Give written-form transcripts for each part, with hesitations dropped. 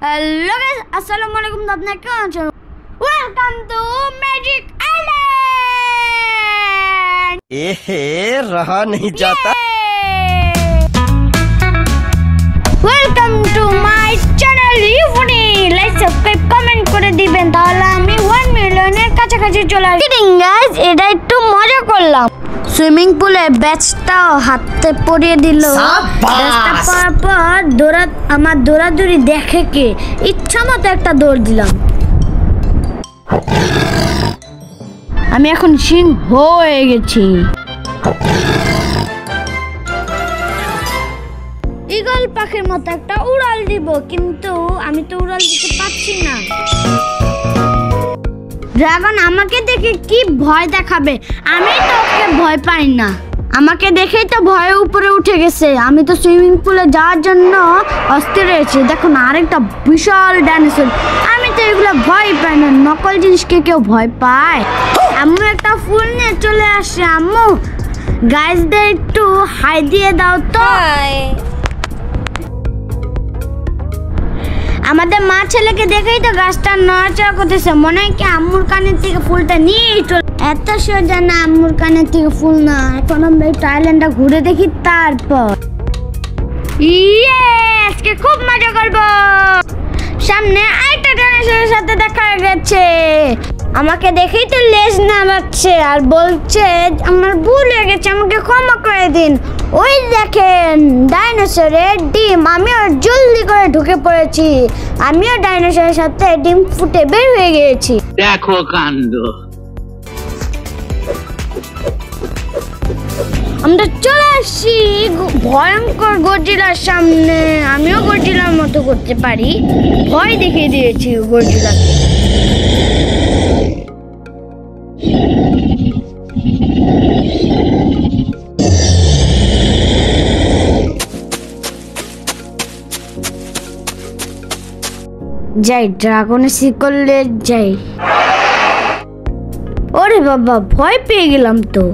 Hello guys, अस्सलाम वालेकुम। तो आपने क्या चलो वेलकम टू मैजिक आइलैंड। रहा नहीं जाता। वेलकम टू माय চ্যানেল ইউনি। লাইক সাবস্ক্রাইব কমেন্ট করে দিবেন, তাহলে আমি 1 মিলিয়নের কাছাকাছি চলে আসব। গাইস, এটা একটু মজা করলাম। সুইমিং পুলে ব্যাচটা হাতে পরিয়ে দিল। ব্যাচটা পরার পর আমার দৌড়াদৌড়ি দেখে কে ইচ্ছা মতো একটা দৌড় দিলাম। আমি এখন সিংহ হয়ে গেছি। ঈগল পাখির মতো একটা উড়াল দিব, কিন্তু আমি তো উড়াল দিতে পারছি না। ড্রাগন আমাকে দেখে কি ভয় দেখাবে, আমি তো ওকে ভয় পাই না। আমাকে দেখেই তো ভয়ে উপরে উঠে গেছে। আমি তো সুইমিং পুলে যাওয়ার জন্য অস্থির হয়েছি। দেখুন আরেকটা বিশাল ডাইনোসর। আমি তো এগুলো ভয় পাই না। নকল জিনিসকে কেউ ভয় পায়? আম্মু একটা ফুল নিয়ে চলে আসে। আম্মু, গাইসদের একটু হাই দিয়ে দাও তো। আমাদের মা ছেলেকে দেখেই তো গাছটা নড়াচড়া করতেছে। মনে হয় কি আম্মুর কানের থেকে ফুলটা নিয়ে চলে। এত সোজা না আম্মুর কানের থেকে ফুল না। এখন আমরা এই আইল্যান্ডটা ঘুরে দেখি, তারপর আজকে খুব মজা করবো। সামনে আরেকটা ডাইনোসরের সাথে দেখা গেছে। আমাকে দেখেই তো লেজ নামাচ্ছে আর বলছে আমার ভুল হয়ে গেছে, আমাকে ক্ষমা করে দিন। ওই দেখেন ডাইনোসরের ডিম। আমিও জলদি করে ঢুকে পড়েছি। আমিও ডাইনোসরের সাথে ডিম ফুটে বের হয়ে গিয়েছি। দেখো কাণ্ড। আমরা চলে আসছি ভয়ঙ্কর গজিলার সামনে। আমিও গজিলার মতো করতে পারি। ভয় দেখিয়ে দিয়েছি গজিলাকে। যাই ড্রাগনের শিকলে যাই। ওরে বাবা, ভয় পেয়ে গেলাম তো।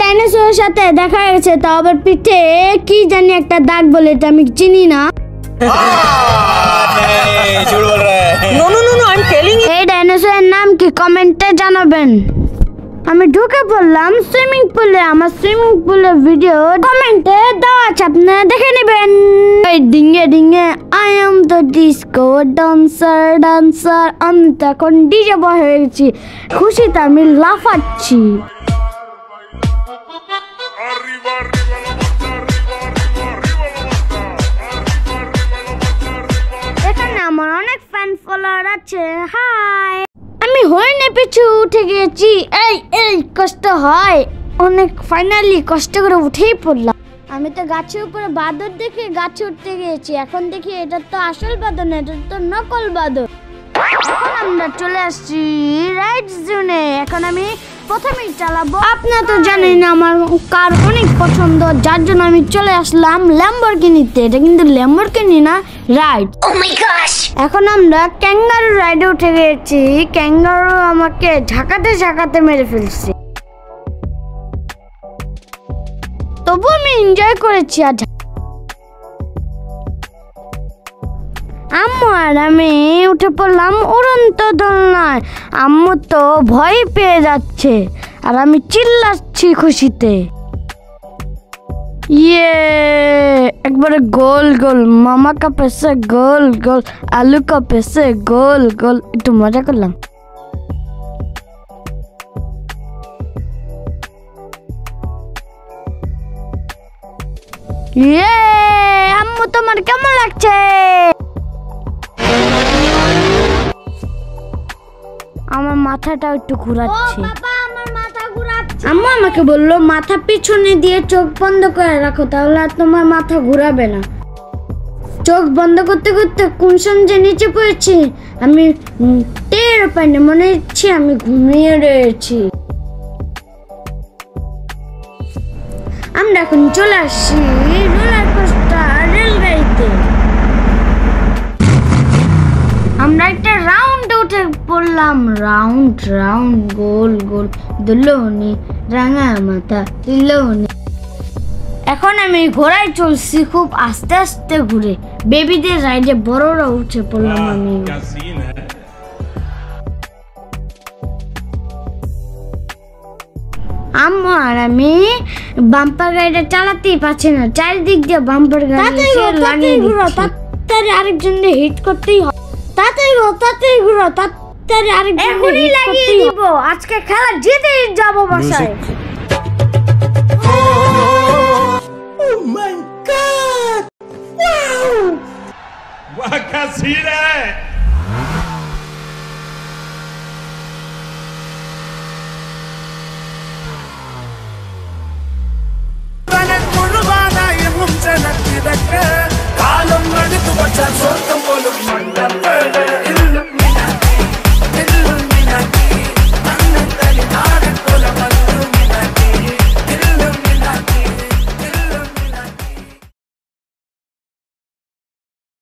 ডাইনোসরের সাথে দেখা গেছে, তাও আবার পিঠে কি জানি একটা দাগ বলে, এটা আমি চিনি না। এই ডাইনোসরের নাম কি কমেন্টে জানাবেন। আমি ঢুকে পড়লাম সুইমিং পুলে। আমার সুইমিং পুলের ভিডিও কমেন্টে দেওয়া আছে, আপনারা দেখে নেবেন। ডিঙ্গে ডিঙ্গে I am the disco dancer dancer. আমি তো এখন ডিজে বয় হয়ে গেছি। খুশিতে আমি লাফাচ্ছি। এখানে আমার অনেক ফ্যান ফলোয়ার আছে। হাই, আমি হরিণের পিছু উঠে গিয়েছি। এই কষ্ট হয় অনেক। ফাইনালি কষ্ট করে উঠেই পড়লাম। আমি তো গাছের উপরে বাদর দেখে গাছে উঠতে গিয়েছি। এখন দেখি এটা তো আসল বাদর না, এটা তো নকল বাদর। এখন আমরা চলে আসছি রাইড জোনে। এখন আমি প্রথমেই চালাবো। আপনারা তো জানেন আমার কার অনেক পছন্দ, যার জন্য আমি চলে আসলাম ল্যাম্বরগিনিতে। এটা কিন্তু ল্যাম্বরগিনি না, রাইড। এখন আমরা ক্যাঙ্গারু রাইডে উঠে গেছি। ক্যাঙ্গারু আমাকে ঝাঁকাতে ঝাঁকাতে মেরে ফেলছে, তবু আমি এনজয় করেছি। আর আম্মু আর আমি উঠে পড়লাম উড়ন্ত দোলনায়। আম্মু তো ভয় পেয়ে যাচ্ছে আর আমি চিল্লাচ্ছি খুশিতে। একবারে গোল গোল, মামা কা পেছে গোল গোল, আলু কা পেছে গোল গোল। একটু মজা করলাম। আম্মু তোমার কেমন লাগছে? আমার মাথাটা একটু ঘোরাচ্ছে। আম্মু আমাকে বললো মাথা পিছনে দিয়ে চোখ বন্ধ করে রাখো, তাহলে আর তোমার মাথা ঘোরাবে না। চোখ বন্ধ করতে করতে কোন সময় নিচে পড়েছি আমি টের পাইনি। মনে হচ্ছে আমি ঘুমিয়ে রয়েছি। আমরা এখন চলে আসছি রোলার কোস্টার রেলগাড়িতে। আমরা একটা রাউন্ড উঠে পড়লাম, রাউন্ড রাউন্ড গোল গোল দুলনি রাঙা মাথা দিলনি। এখন আমি ঘোড়ায় চলছি খুব আস্তে আস্তে ঘুরে, বেবিদের রাইডে বড়রা উঠে পড়লাম আমি। আম্মু আর আমি বাম্পার গাড়িটা চালাতেই পারছি না, চারিদিক দিয়ে বাম্পার গাড়ি লাগিয়ে তাড়াতাড়ি আরেকজন দিয়ে হিট করতেই হবে। তাড়াতাড়ি ঘুরো তাড়াতাড়ি আরেকজন এখনই লাগিয়ে দিব, আজকে খেলা জিতেই যাব বাসায়। वाह क्या सीन है।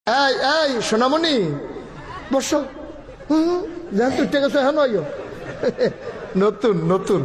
এই এই সোনামণি বসো। জান তুই ঠিক আছে হ্যাঁ নতুন নতুন